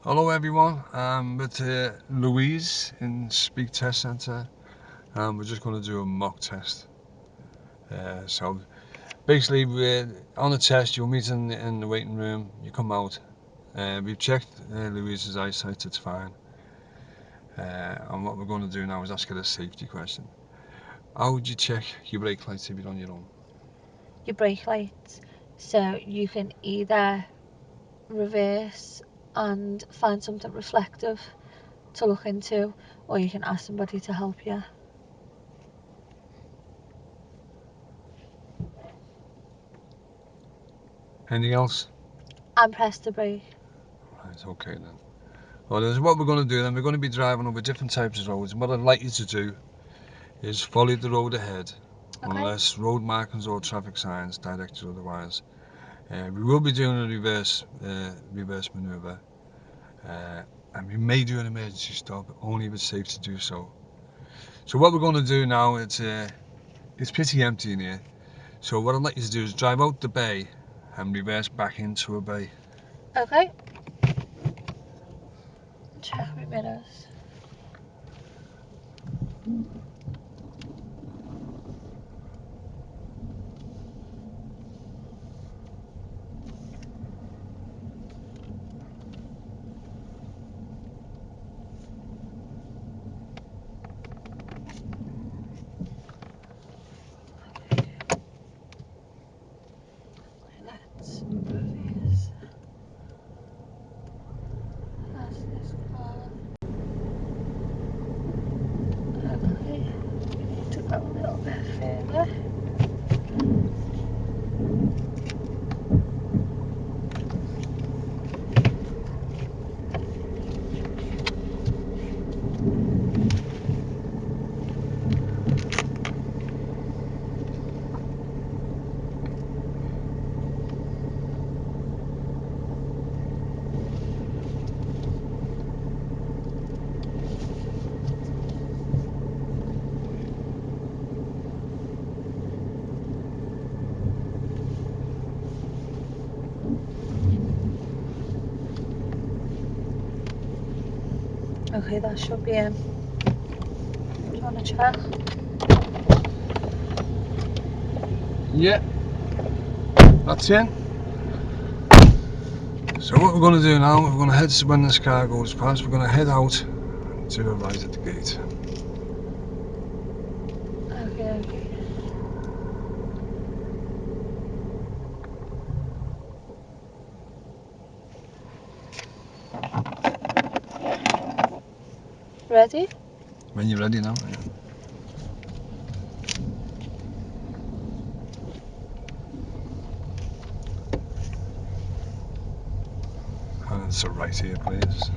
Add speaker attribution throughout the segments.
Speaker 1: Hello everyone, I'm with Louise in Speke Test Centre, and we're just going to do a mock test. So basically on the test you'll meet in the waiting room, you come out, we've checked Louise's eyesight, it's fine, and what we're going to do now is ask her a safety question. How would you check your brake lights if you're on your own?
Speaker 2: Your brake lights, so you can either reverse and find something reflective to look into, or you can ask somebody to help you.
Speaker 1: Anything else?
Speaker 2: And press the brake.
Speaker 1: Right, okay then. Well, this is what we're going to do then. We're going to be driving over different types of roads, and what I'd like you to do is follow the road ahead,
Speaker 2: Okay.
Speaker 1: unless road markings or traffic signs direct you otherwise. We will be doing a reverse manoeuvre, and we may do an emergency stop, only if it's safe to do so. So what we're going to do now, it's pretty empty in here, so what I'd like you to do is drive out the bay and reverse back into a bay.
Speaker 2: Okay. Check my mirrors. Let's reverse. That's this car. Okay. We need to go a little bit further. Okay, that should be in. Do you want to check?
Speaker 1: Yeah, that's in. So what we're going to do now, we're going to head, when this car goes past, we're going to head out to the right at the gate.
Speaker 2: Okay. Ready?
Speaker 1: When you're ready now. Yeah. And it's a right here, please.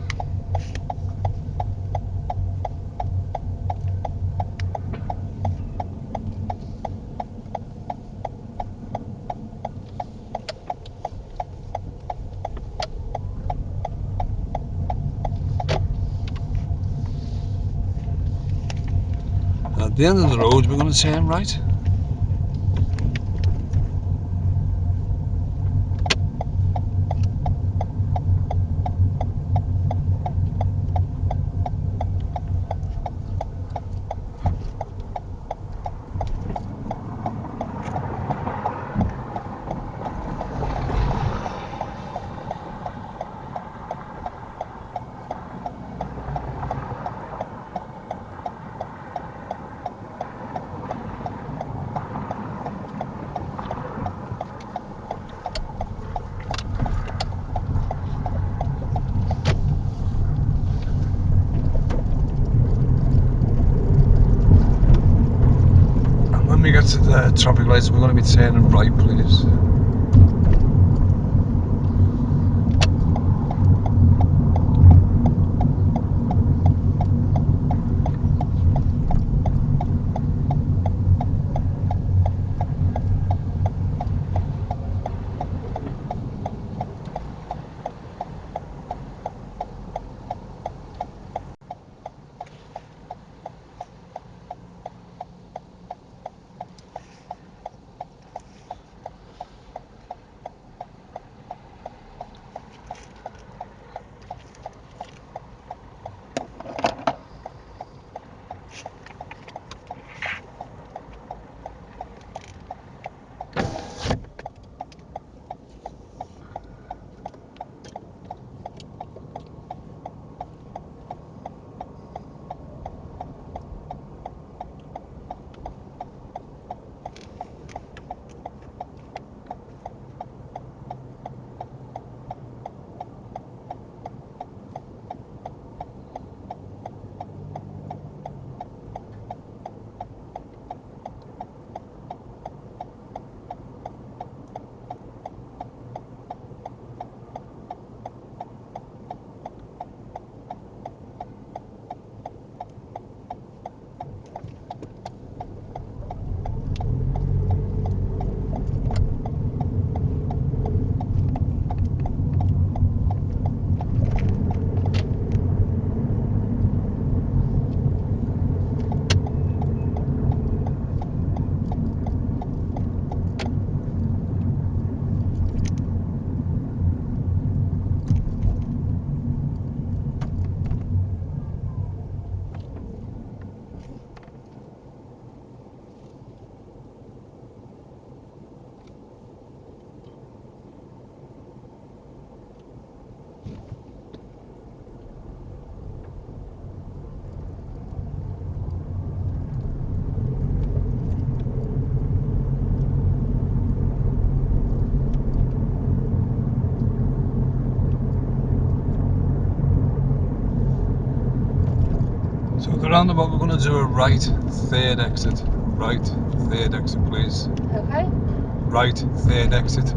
Speaker 1: At the end of the road, we're going to turn right. When we get to the traffic lights, we're going to be turning right, please. So the roundabout, we're going to do a right third exit. Right third exit, please.
Speaker 2: Okay.
Speaker 1: Right third exit.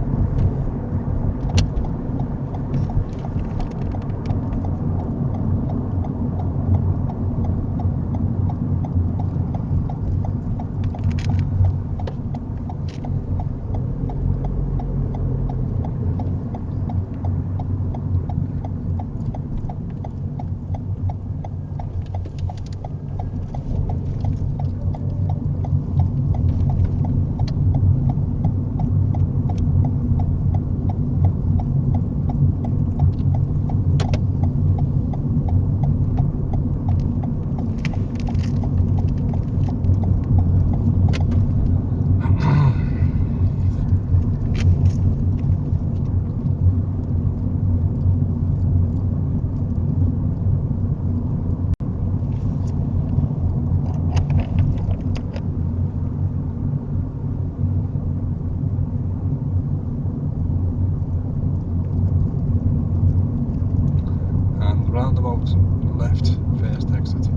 Speaker 1: And roundabout left first exit.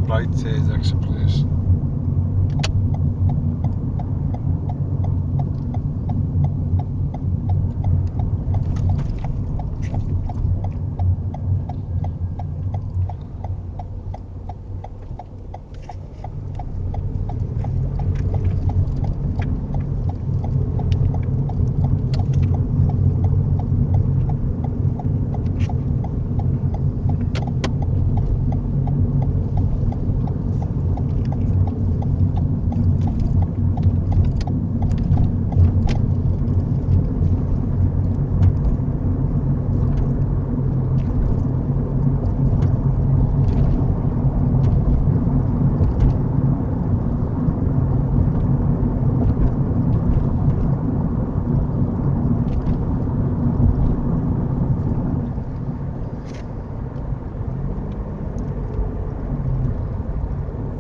Speaker 1: Right third exit, please.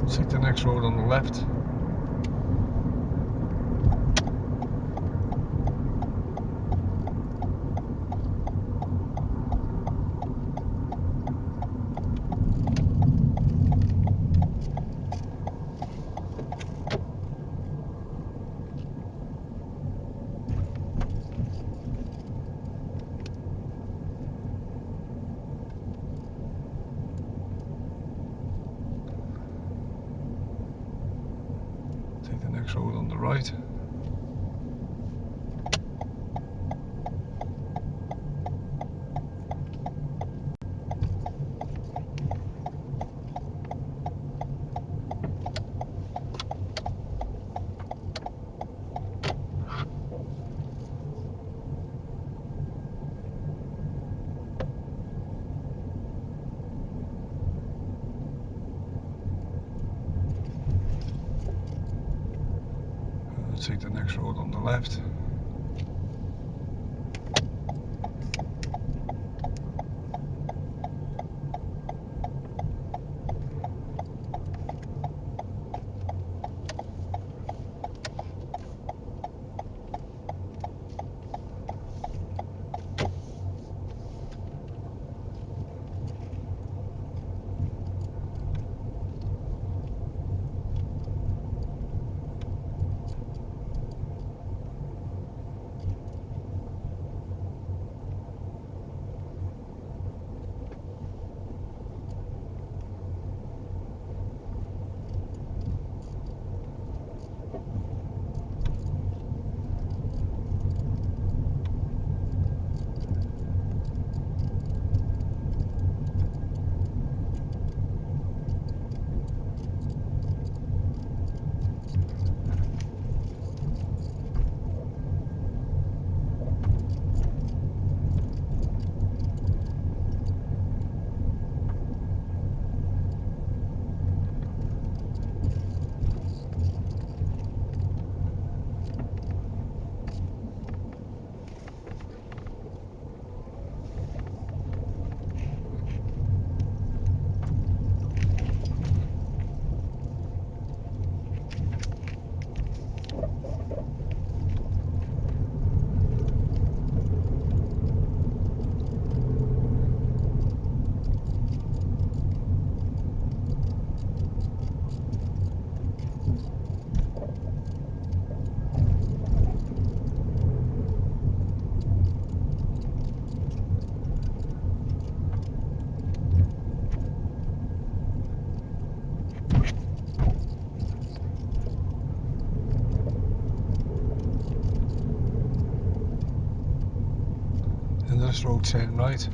Speaker 1: Take the next road on the left. Take the next road on the right. Take the next road on the left. Into this road, turn right.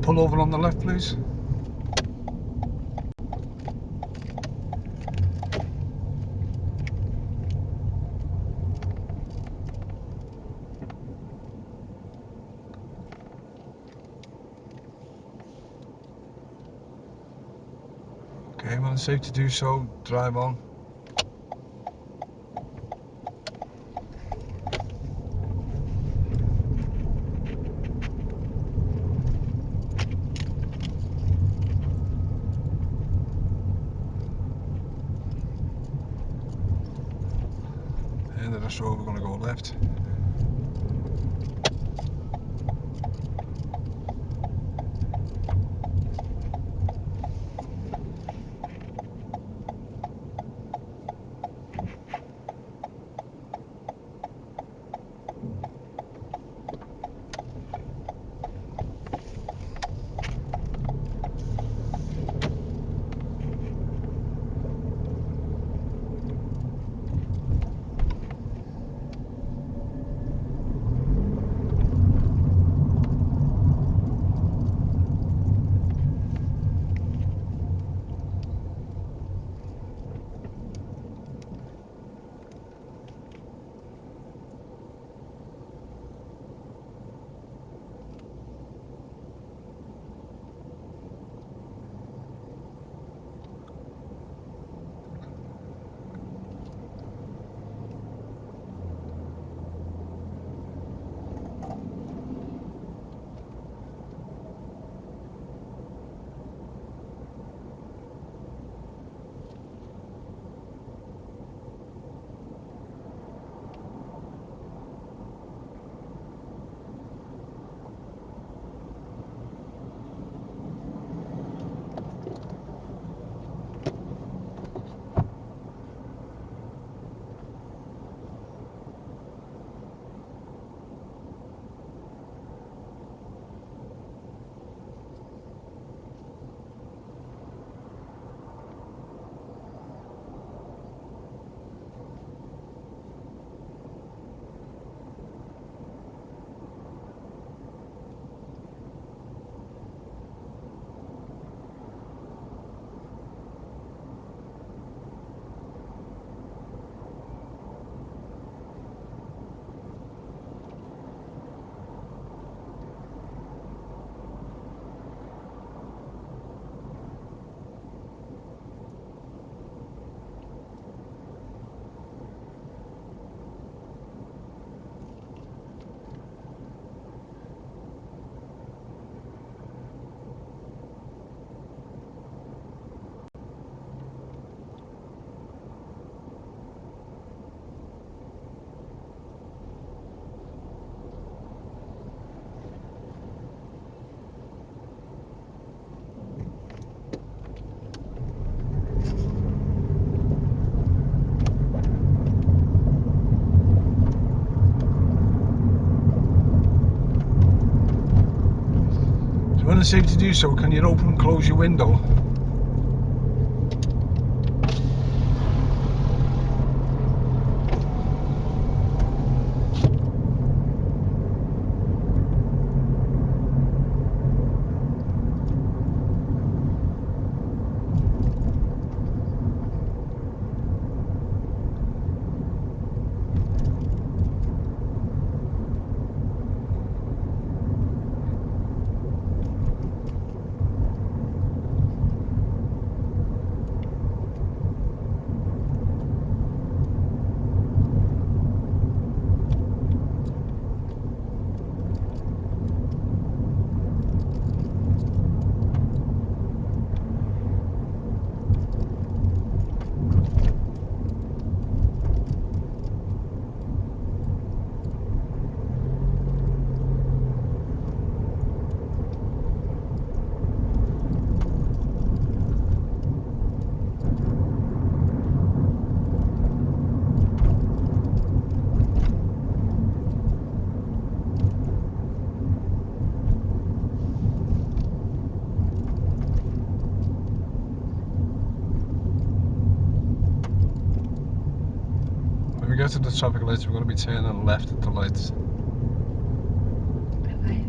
Speaker 1: Pull over on the left, please. Okay, when it's safe to do so, drive on. End of this road, we're going to go left. So when it's safe to do so, can you open and close your window? get to the traffic lights, we're going to be turning left at the lights.
Speaker 2: Okay.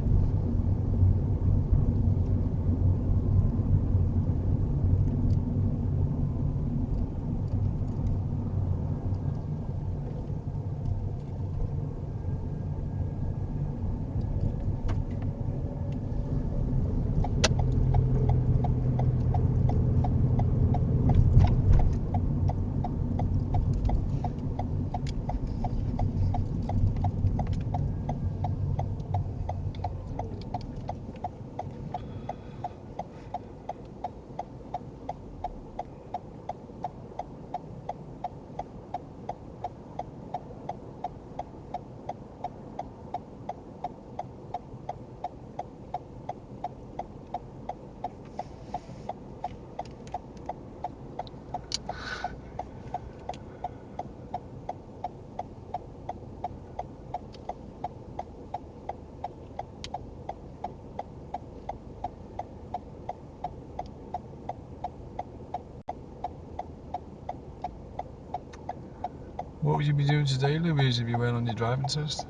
Speaker 1: What would you be doing today, Louise, if you weren't on your driving test?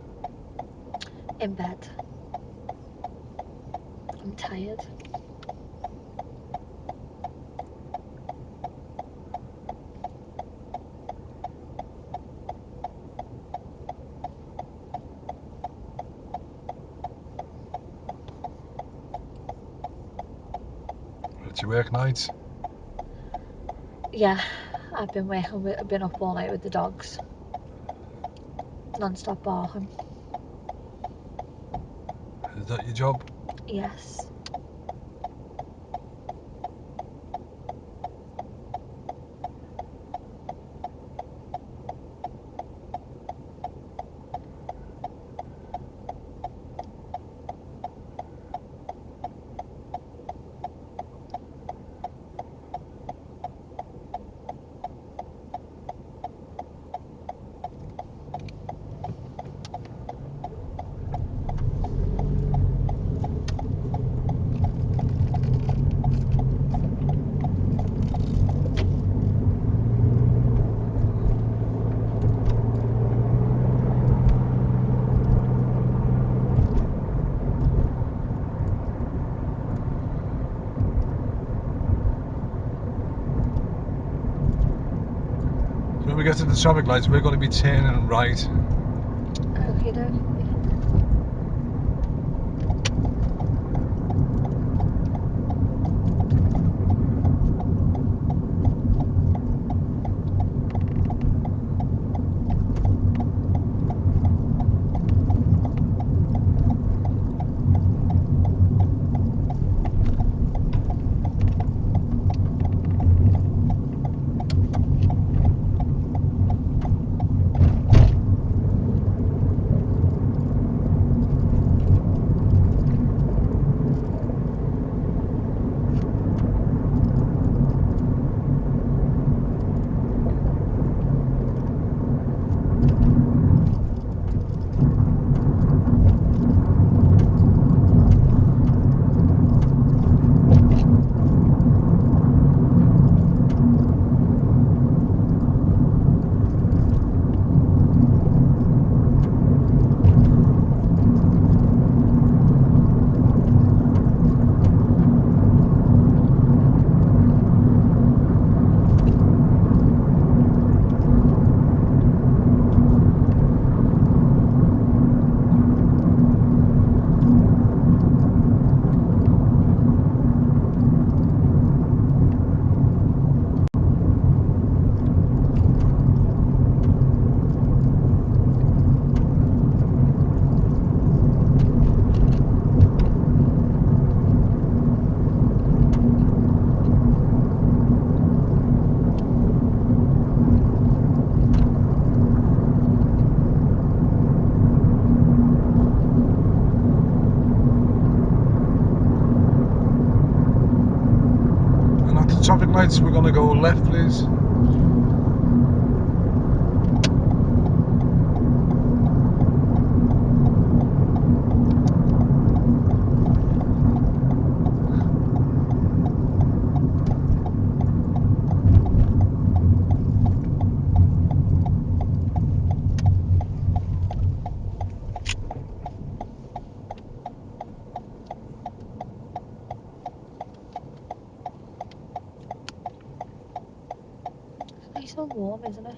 Speaker 2: In bed. I'm tired.
Speaker 1: Did you work nights?
Speaker 2: Yeah, I've been up all night with the dogs. Non-stop barking.
Speaker 1: Is that your job?
Speaker 2: Yes.
Speaker 1: When we get to the traffic lights, we're going to be turning right.
Speaker 2: Okay, dokie.
Speaker 1: Traffic lights, we're going to go left, please.
Speaker 2: nice and warm, isn't it?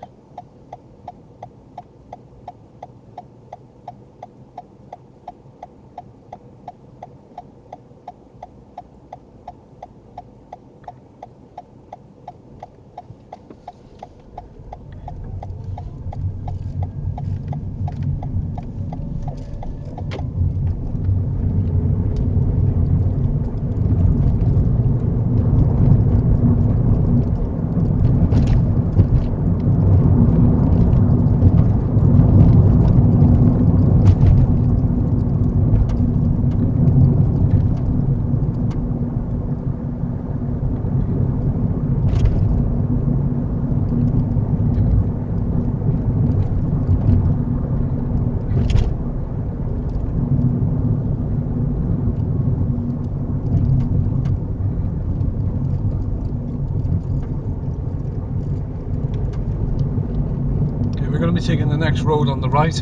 Speaker 1: Okay, we're going to be taking the next road on the right.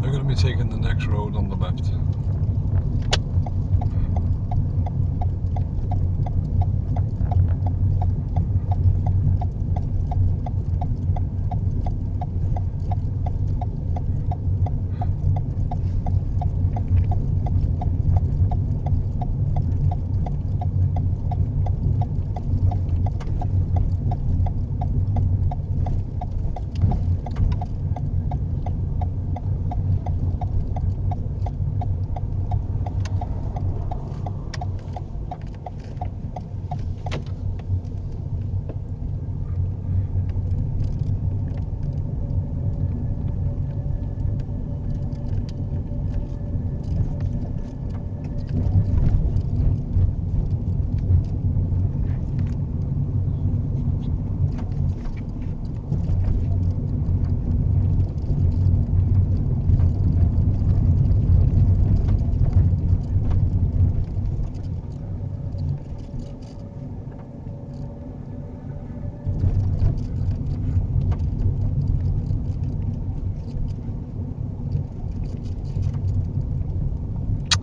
Speaker 1: We're going to be taking the next road on the left.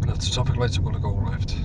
Speaker 1: That's the traffic lights are going to go left.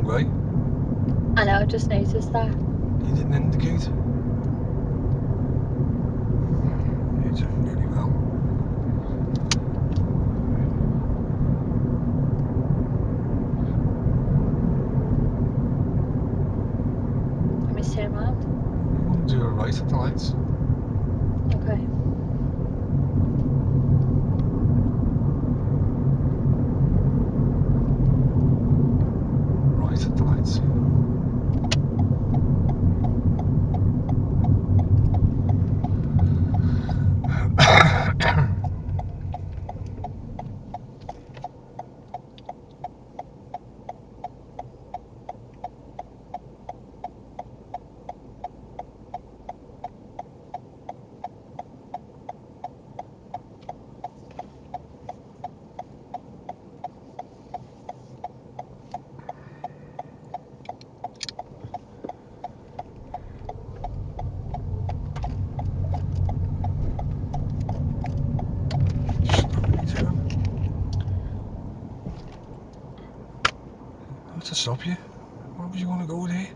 Speaker 1: wrong way.
Speaker 2: I know, I just noticed that.
Speaker 1: You didn't indicate. You're doing really well.
Speaker 2: Let me turn around.
Speaker 1: You want to do it right at the lights.
Speaker 2: Okay.
Speaker 1: Right at the lights. Not to stop you. Why would you want to go there?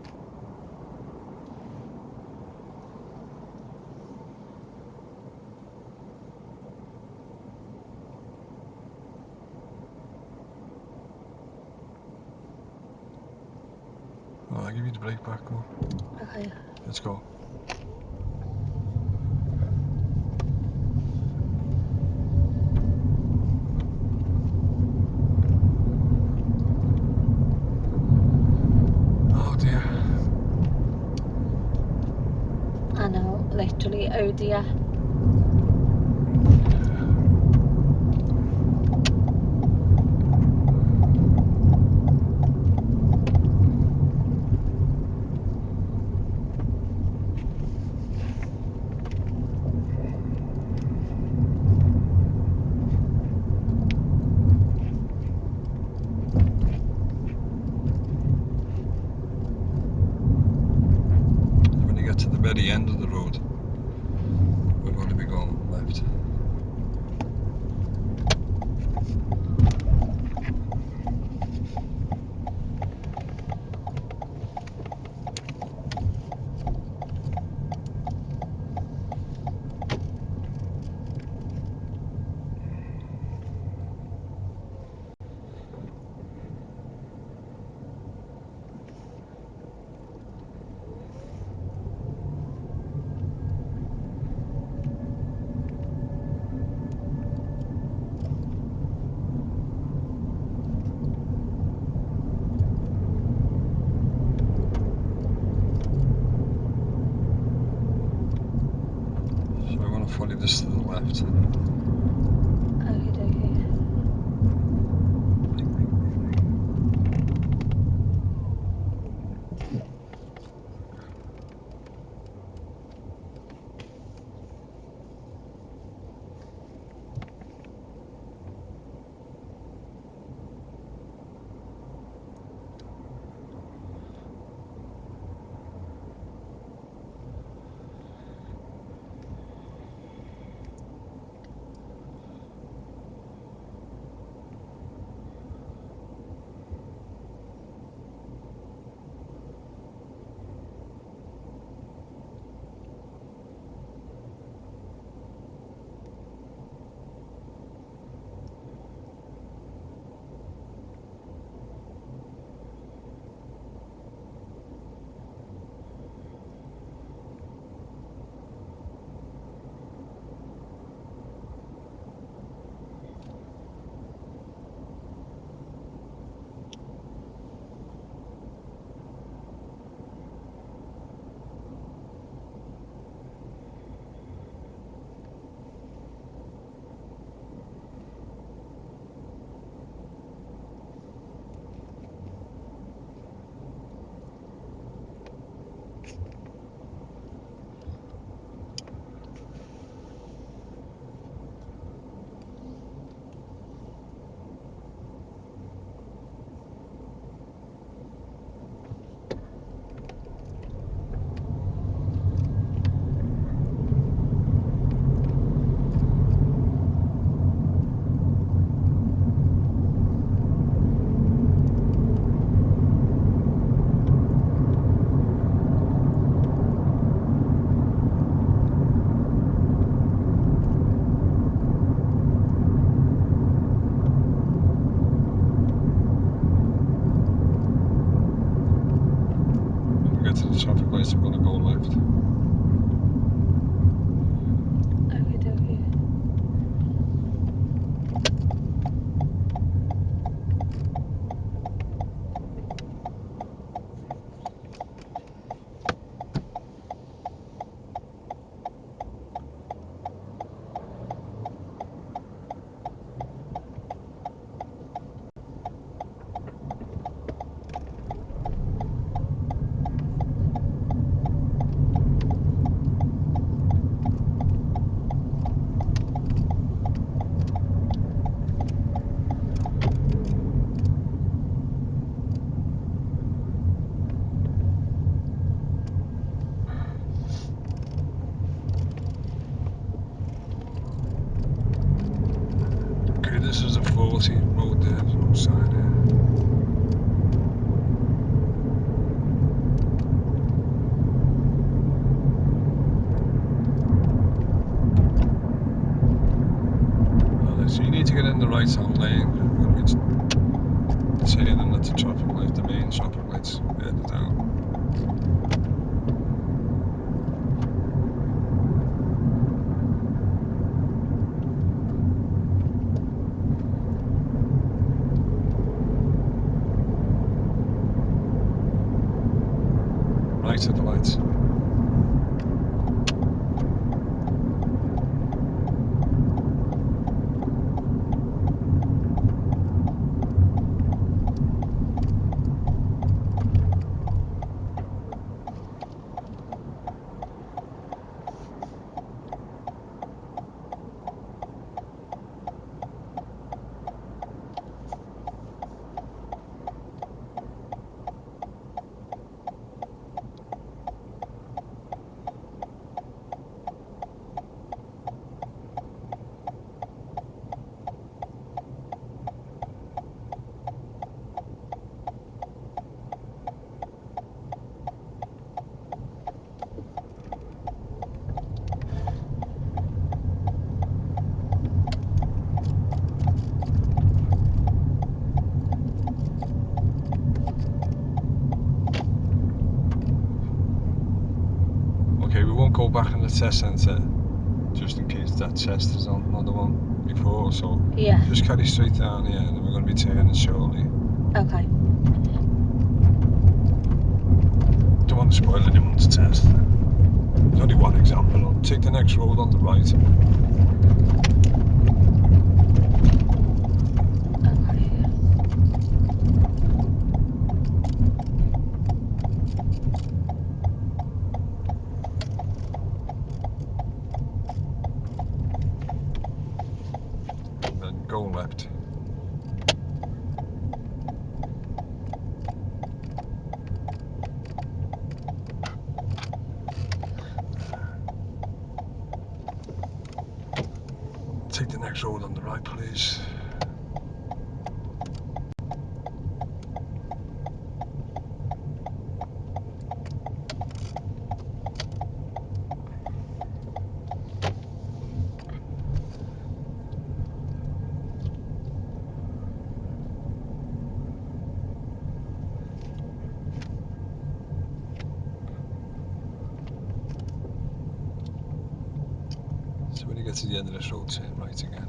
Speaker 1: Well, I'll give you the brake back. Go.
Speaker 2: Okay.
Speaker 1: Let's go. Oh dear.
Speaker 2: I know, literally, oh dear.
Speaker 1: When you get to the very end of the road, we're going to be going left. So I want to follow this to the left.
Speaker 2: Okay, okay.
Speaker 1: this is a 40 road there, there's no sign here. So you need to get in the right hand lane. It's turning at the traffic light, the main traffic lights further down. Right at the lights. Okay, we won't go back in the test centre just in case that test is on the one before, so
Speaker 2: Yeah.
Speaker 1: just carry straight down here and then we're going to be turning shortly.
Speaker 2: Okay.
Speaker 1: Don't want to spoil anyone's test. There's only one example. I'll take the next road on the right. And then go left. Take the next road on the right, please. So when you get to the end of this road, turn right again.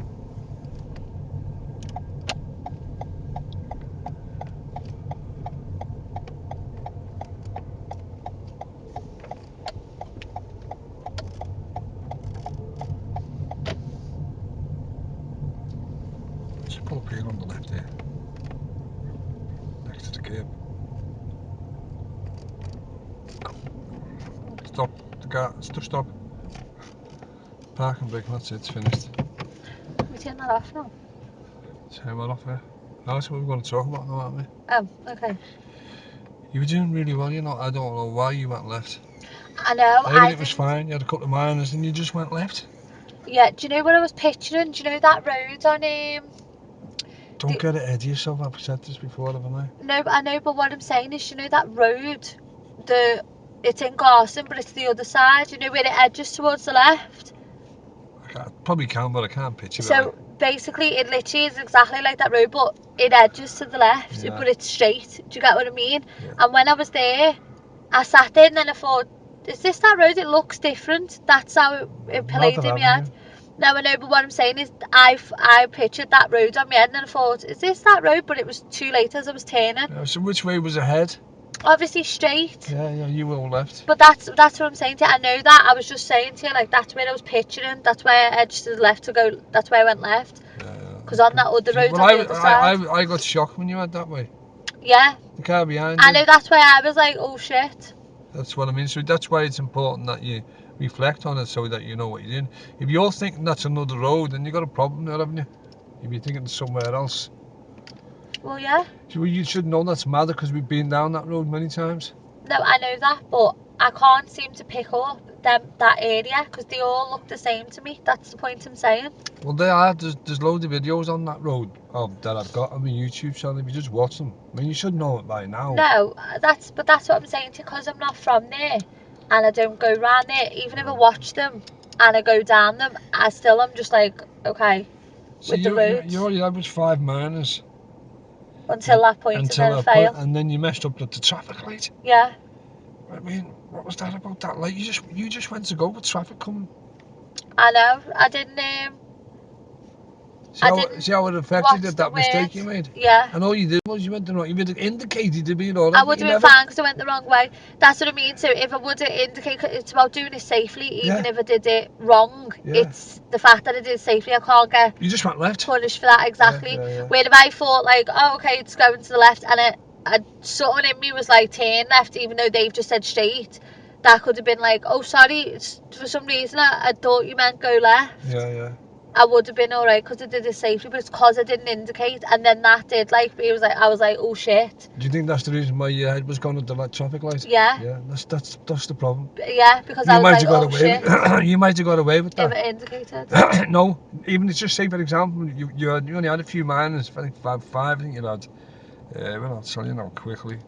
Speaker 1: Just pull up here on the left here, next to the curb. Stop, the car, stop. Parking brake, that's it, it's finished.
Speaker 2: We turn that off now.
Speaker 1: Turn that off here. No, that's what we're going to talk about now, aren't we?
Speaker 2: Oh, okay.
Speaker 1: You were doing really well, you know. I don't know why you went left.
Speaker 2: I know.
Speaker 1: Everything was fine. You had a couple of minors and you just went left.
Speaker 2: Yeah. Do you know what I was picturing? Do you know that road on
Speaker 1: Don't get ahead of yourself. I've said this before, haven't I?
Speaker 2: No, I know. But what I'm saying is, you know that road, it's in Garson, but it's the other side. You know where it edges towards the left.
Speaker 1: I probably can, but I can't picture it.
Speaker 2: So basically, it literally is exactly like that road, but it edges to the left,
Speaker 1: Yeah.
Speaker 2: but it's straight. Do you get what I mean?
Speaker 1: Yeah.
Speaker 2: And when I was there, I sat there and then I thought, is this that road? It looks different. That's how it played in my head. No, I know, but what I'm saying is I pictured that road on my head and then I thought, is this that road? But it was too late as I was turning.
Speaker 1: Yeah, so which way was ahead?
Speaker 2: Obviously straight.
Speaker 1: Yeah, you were left.
Speaker 2: But that's what I'm saying to you. I know that. I was just saying to you, like, that's where I was picturing. That's where I edged to the left to go. That's where I went left.
Speaker 1: Yeah.
Speaker 2: Because on that other road
Speaker 1: well,
Speaker 2: on the other side.
Speaker 1: I got shocked when you went that way.
Speaker 2: Yeah.
Speaker 1: The car behind you.
Speaker 2: I know, that's why I was like, oh shit.
Speaker 1: That's what I mean. So that's why it's important that you reflect on it so that you know what you're doing. If you're thinking that's another road, then you've got a problem there, haven't you? If you're thinking somewhere else.
Speaker 2: Well, yeah.
Speaker 1: So you should know that's Mather because we've been down that road many times.
Speaker 2: No, I know that, but I can't seem to pick up that area because they all look the same to me. That's the point I'm saying.
Speaker 1: Well, there's loads of videos on that road that I've got on my YouTube channel. If you just watch them, I mean, you should know it by now.
Speaker 2: No, that's what I'm saying to you, because I'm not from there and I don't go round there. Even if I watch them and I go down them, I'm just like, okay,
Speaker 1: So
Speaker 2: with the roads.
Speaker 1: you only averaged 5 minors
Speaker 2: until that point, and then I fail.
Speaker 1: And then you messed up the traffic light.
Speaker 2: Yeah.
Speaker 1: I mean, what was that about that light? You just went to go with traffic coming.
Speaker 2: I know. I didn't.
Speaker 1: See how it affected you, that mistake you made?
Speaker 2: Yeah.
Speaker 1: And all you did was you went the wrong. You would have indicated to be all right.
Speaker 2: I would have been fine because I went the wrong way. That's what I mean. So if I would have indicated, it's about doing it safely, even if I did it wrong. Yeah. It's the fact that I did it safely. I can't get.
Speaker 1: You just went left.
Speaker 2: Punished for that, exactly. Yeah. Where if I thought like, oh, okay, it's going to the left, and something in me was like turn left, even though they've just said straight. That could have been like, oh, sorry, for some reason I thought you meant go left.
Speaker 1: Yeah.
Speaker 2: I would have been alright because I did it safely, but it's because I didn't indicate, and then that did I was like, oh shit.
Speaker 1: Do you think that's the reason why your head was going at the traffic light?
Speaker 2: Yeah.
Speaker 1: Yeah, that's the problem.
Speaker 2: Yeah, because I was like, oh shit.
Speaker 1: You might have got away with that.
Speaker 2: If it indicated.
Speaker 1: No, even it's just say for example, you only had a few minors, I think five I think you had. Well, I'll tell you now quickly.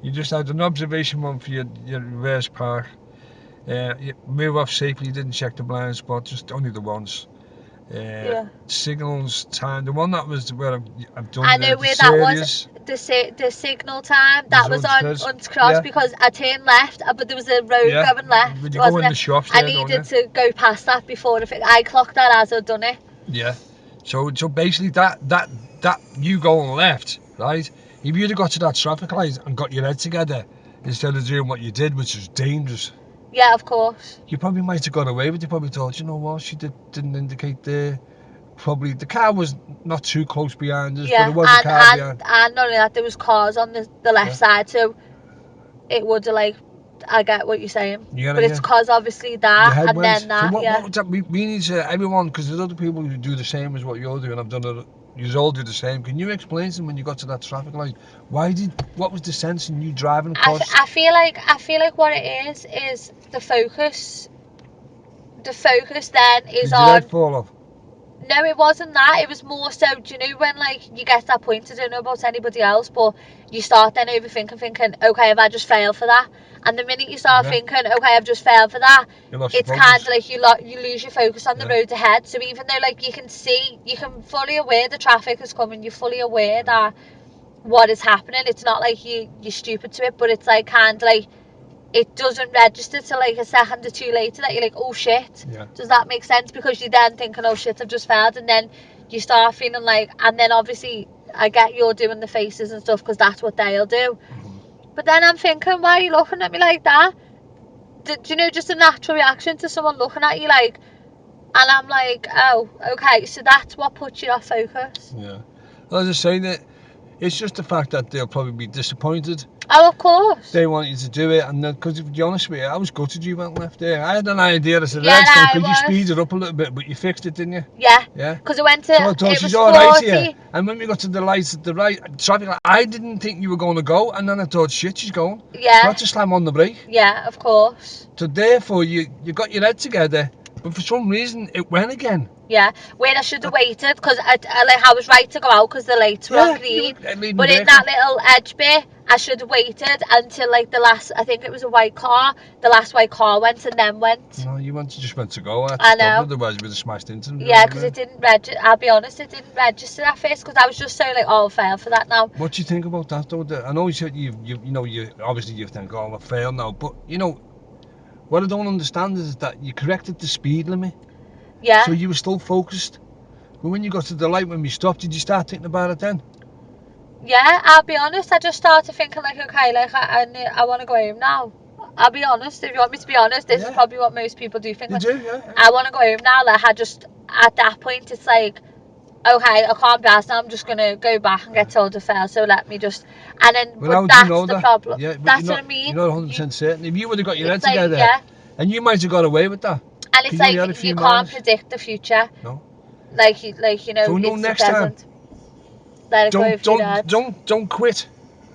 Speaker 1: You just had an observation one for your reverse park. You move off safely, you didn't check the blind spot, just only the once. Signals time, the one that was where I've done.
Speaker 2: I know where that was. The signal time that was on uncrossed because I turned left, but there was a road going left.
Speaker 1: When you go in the shops,
Speaker 2: I needed to go past that before I clocked that as I'd done it.
Speaker 1: Yeah. So basically that you going left, right? If you'd have got to that traffic light and got your head together instead of doing what you did, which was dangerous.
Speaker 2: Yeah, of course.
Speaker 1: You probably might have got away with it. You probably thought, you know what, she didn't indicate there. Probably the car was not too close behind us, but it was a car behind.
Speaker 2: And not only that, there was cars on the left side, so it would have I get what you're saying. But it's because obviously that and then that.
Speaker 1: So what we need to, everyone, because there's other people who do the same as what you're doing. I've done it. You all do the same. Can you explain to them when you got to that traffic light? What was the sense in you driving across?
Speaker 2: I feel like what it is the focus. The focus then is
Speaker 1: Did your head fall off?
Speaker 2: No, it wasn't that. It was more so, do you know when you get to that point, I don't know about anybody else, but you start then overthinking, thinking, okay, have I just failed for that? And the minute you start thinking, okay, I've just failed for that, it's kind of you lose your focus on the road ahead. So even though you can see, you can fully aware the traffic is coming, you're fully aware that what is happening. It's not like you're stupid to it, but it's kind of it doesn't register till a second or two later that you're like, oh shit.
Speaker 1: Yeah.
Speaker 2: Does that make sense? Because you're then thinking, oh shit, I've just failed, and then you start feeling and then obviously I get you're doing the faces and stuff because that's what they'll do. But then I'm thinking, why are you looking at me like that? Do you know, just a natural reaction to someone looking at you and I'm like, oh, okay, so that's what puts you off focus.
Speaker 1: Yeah. Well, I was just saying that it's just the fact that they'll probably be disappointed.
Speaker 2: Oh, of course.
Speaker 1: They want you to do it, and because to be honest with you, I was gutted you went left there. I had an idea. I said, could you speed it up a little bit? But you fixed it, didn't you?
Speaker 2: Yeah.
Speaker 1: Yeah.
Speaker 2: Because I went to.
Speaker 1: So I thought she's all right here. And when we got to the lights at the right traffic light, I didn't think you were going to go, and then I thought, shit, she's going.
Speaker 2: Yeah.
Speaker 1: So I had to slam on the brake.
Speaker 2: Yeah, of course.
Speaker 1: So therefore, you got your head together, but for some reason it went again.
Speaker 2: Yeah, where I should have waited because I was right to go out because the lights were on green. But in that little edge bit, I should have waited until the last. I think it was a white car. The last white car went and then went.
Speaker 1: No, you just went to go.
Speaker 2: I know.
Speaker 1: Otherwise, you would have smashed into them.
Speaker 2: Yeah, because it didn't register. I'll be honest, it didn't register at first because I was just so oh, I'll fail for that now.
Speaker 1: What do you think about that though? I know you said you obviously you think, oh, I failed now, but what I don't understand is that you corrected the speed limit.
Speaker 2: Yeah.
Speaker 1: So you were still focused. But when you got to the light when we stopped, did you start thinking about it then?
Speaker 2: Yeah, I'll be honest. I just started thinking okay, I want to go home now. I'll be honest. If you want me to be honest, this is probably what most people do think.
Speaker 1: You do, yeah.
Speaker 2: I want to go home now. I just at that point, it's okay, I can't be asked now. I'm just gonna go back and get told to fail. So let me just but that's the problem.
Speaker 1: Yeah,
Speaker 2: that's what I mean.
Speaker 1: You're not 100% certain. If you would have got your head together, and you might have got away with that.
Speaker 2: And it's you can't predict the future.
Speaker 1: No.
Speaker 2: So
Speaker 1: no, next time.
Speaker 2: Let it go if you did.
Speaker 1: Don't quit.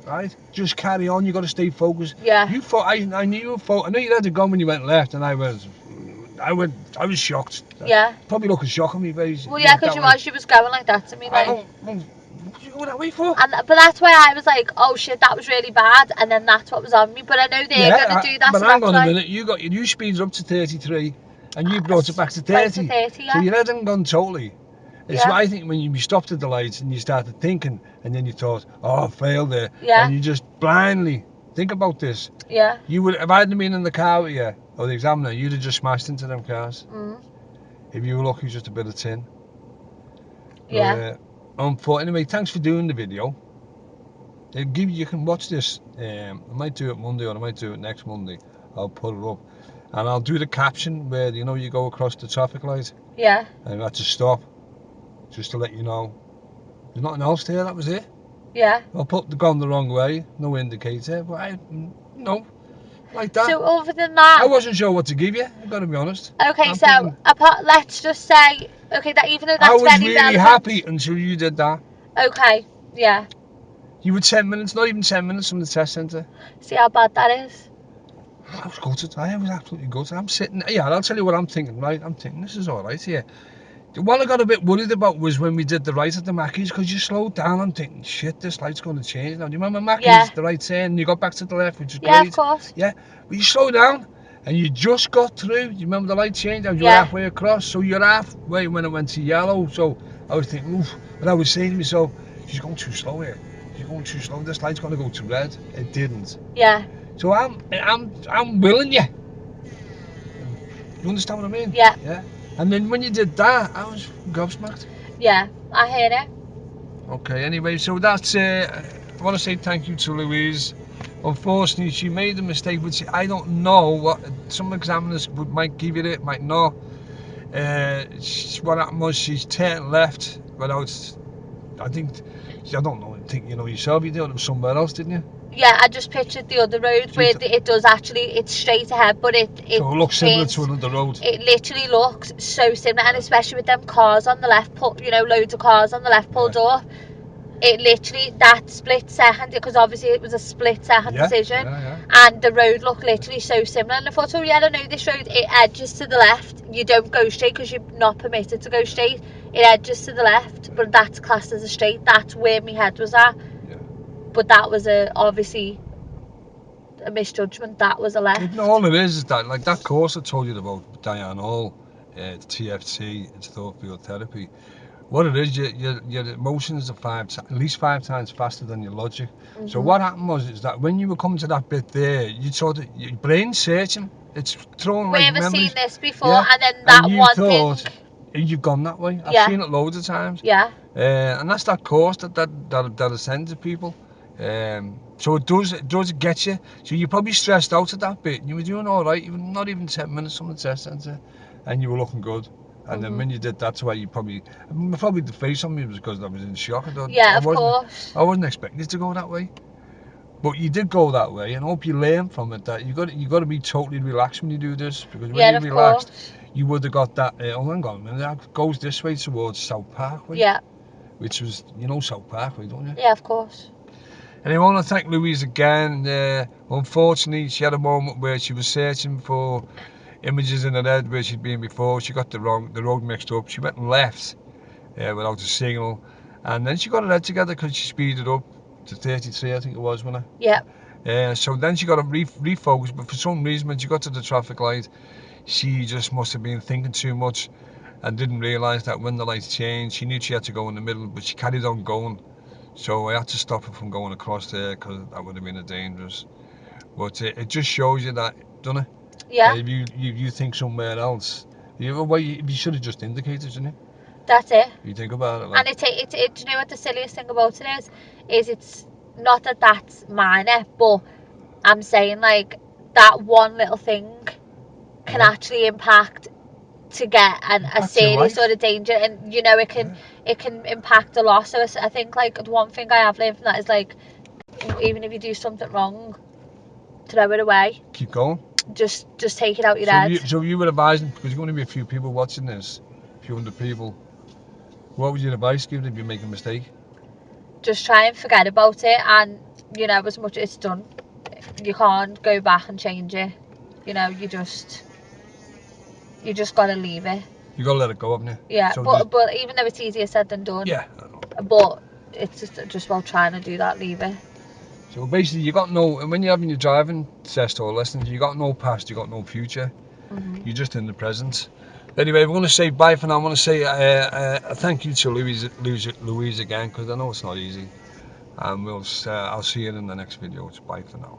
Speaker 1: right? Just carry on. You got to stay focused.
Speaker 2: Yeah.
Speaker 1: You thought I knew you were focused. I know you had to go when you went left, and I was shocked.
Speaker 2: Yeah.
Speaker 1: Probably look a shock on me face.
Speaker 2: Well, yeah, because she was going like that to me, like.
Speaker 1: What you going that way for?
Speaker 2: But that's why I was like, oh shit, that was really bad, and then that's what was on me. But I know they're gonna do that.
Speaker 1: But
Speaker 2: so
Speaker 1: hang
Speaker 2: that's
Speaker 1: on a
Speaker 2: why.
Speaker 1: minute. You speeded up to 33, and you brought it back to 30.
Speaker 2: Back to 30, yeah.
Speaker 1: So you hadn't gone totally. It's
Speaker 2: Yeah.
Speaker 1: what I think when you stopped at the lights and you started thinking, and then you thought, oh, I failed there.
Speaker 2: Yeah.
Speaker 1: And you just blindly think about this.
Speaker 2: Yeah.
Speaker 1: You would, if I hadn't been in the car with you, or the examiner, you'd have just smashed into them cars.
Speaker 2: Mm.
Speaker 1: If you were lucky, just a bit of tin.
Speaker 2: Yeah.
Speaker 1: Anyway, thanks for doing the video. You can watch this. I might do it Monday, or I might do it next Monday. I'll put it up, and I'll do the caption where you go across the traffic light.
Speaker 2: Yeah.
Speaker 1: And you had to stop, just to let you know. There's nothing else there. That was it.
Speaker 2: Yeah.
Speaker 1: I'll put the gone the wrong way. No indicator, but no, like that.
Speaker 2: So other than that,
Speaker 1: I wasn't sure what to give you. I've got to be honest.
Speaker 2: Okay, so let's just say, okay, that even though that's
Speaker 1: I was
Speaker 2: very
Speaker 1: really
Speaker 2: relevant,
Speaker 1: happy until you did that.
Speaker 2: Okay. Yeah.
Speaker 1: You were 10 minutes, not even 10 minutes from the test centre.
Speaker 2: See how bad that is.
Speaker 1: I was gutted. I was absolutely gutted. I'm sitting. Yeah, I'll tell you what I'm thinking. Right, I'm thinking this is all right here. What I got a bit worried about was when we did the right at the Mackey's, because you slowed down. I'm thinking, shit, this light's going to change now. Do you remember Mackey's?
Speaker 2: Yeah.
Speaker 1: The right turn, and you got back to the left, which is
Speaker 2: Yeah,
Speaker 1: great.
Speaker 2: of course.
Speaker 1: Yeah, but you slowed down, and you just got through. Do you remember the light change? And you were
Speaker 2: Yeah.
Speaker 1: halfway across, so you're halfway when it went to yellow. So I was thinking, oof. But I was saying to myself, she's going too slow here. She's going too slow. This light's going to go to red. It didn't.
Speaker 2: Yeah.
Speaker 1: So I'm willing you. You understand what I mean?
Speaker 2: Yeah.
Speaker 1: Yeah. And then when you did that, I was gobsmacked.
Speaker 2: Yeah, I hear it.
Speaker 1: Okay, anyway, so that's I want to say thank you to Louise. Unfortunately, she made a mistake, which I don't know what some examiners might give it, might not. What happened was she turned left without. I don't know. I think yourself. You did it somewhere else, didn't you?
Speaker 2: Yeah, I just pictured the other road where it does actually, it's straight ahead, but it
Speaker 1: so it looks similar to another road.
Speaker 2: It literally looks so similar, and especially with them cars on the left, loads of cars on the left pulled up. It literally, that split second, because obviously it was a split second decision, and the road looked literally so similar. And I thought, oh yeah, I know this road, it edges to the left. You don't go straight because you're not permitted to go straight. It edges to the left, but that's classed as a straight. That's where my head was at. But that was obviously a misjudgment. That was a left.
Speaker 1: No, all it is that, like that course I told you about, Diane Hall, it's TFT, it's thought field therapy. What it is, your emotions are at least 5 times faster than your logic. Mm-hmm. So what happened is that when you were coming to that bit there, you sort of, your brain's searching, it's throwing like memories.
Speaker 2: We've seen this before, and then that
Speaker 1: and
Speaker 2: one thing.
Speaker 1: You've gone that way. I've seen it loads of times.
Speaker 2: Yeah.
Speaker 1: And that's that course that I send to people. So it does get you. So you're probably stressed out at that bit. You were doing all right, even not even 10 minutes from the test centre, and you were looking good. And then when you did that, to where you probably the face on me was because I was in shock.
Speaker 2: Of course.
Speaker 1: I wasn't expecting it to go that way, but you did go that way, and I hope you learn from it. That you got to be totally relaxed when you do this, because when you're relaxed, you would have got that. Oh, hang on a minute, that goes this way towards South Parkway.
Speaker 2: Yeah.
Speaker 1: Which was, South Parkway, don't you?
Speaker 2: Yeah, of course.
Speaker 1: And I want to thank Louise again. Unfortunately, she had a moment where she was searching for images in her head where she'd been before. She got the road mixed up. She went left without a signal, and then she got her head together because she speeded up to 33, I think it was, wasn't it?
Speaker 2: Yeah.
Speaker 1: So then she got to refocus, but for some reason when she got to the traffic light, she just must have been thinking too much and didn't realise that when the lights changed, she knew she had to go in the middle, but she carried on going. So I had to stop her from going across there, because that would have been dangerous. But it just shows you that, doesn't it?
Speaker 2: Yeah.
Speaker 1: If you think somewhere else, you should have just indicated, shouldn't you?
Speaker 2: That's it.
Speaker 1: You think about it. Like.
Speaker 2: And do you know what the silliest thing about it is it's not that that's minor, but I'm saying like that one little thing can actually impact to get a serious sort of danger, and it can impact a lot. So I think like the one thing I have learned from that is like, even if you do something wrong, throw it away.
Speaker 1: Keep going.
Speaker 2: Just take it out your head.
Speaker 1: So you would advise them, because there's going to be a few people watching this, a few hundred people. What would your advice give them if you make a mistake?
Speaker 2: just try and forget about it, and you know, as much as it's done, you can't go back and change it. You know, you just gotta leave it.
Speaker 1: You gotta let it go, haven't you?
Speaker 2: Yeah,
Speaker 1: So
Speaker 2: but even though it's easier said than done,
Speaker 1: yeah.
Speaker 2: but it's just about trying to do that, leave it.
Speaker 1: So basically, you got no, when you're having your driving test or lessons, you got no past, you got no future. You're just in the present. Anyway, we're going to say bye for now. I want to say a thank you to Louise again, because I know it's not easy. And I'll see you in the next video. It's bye for now.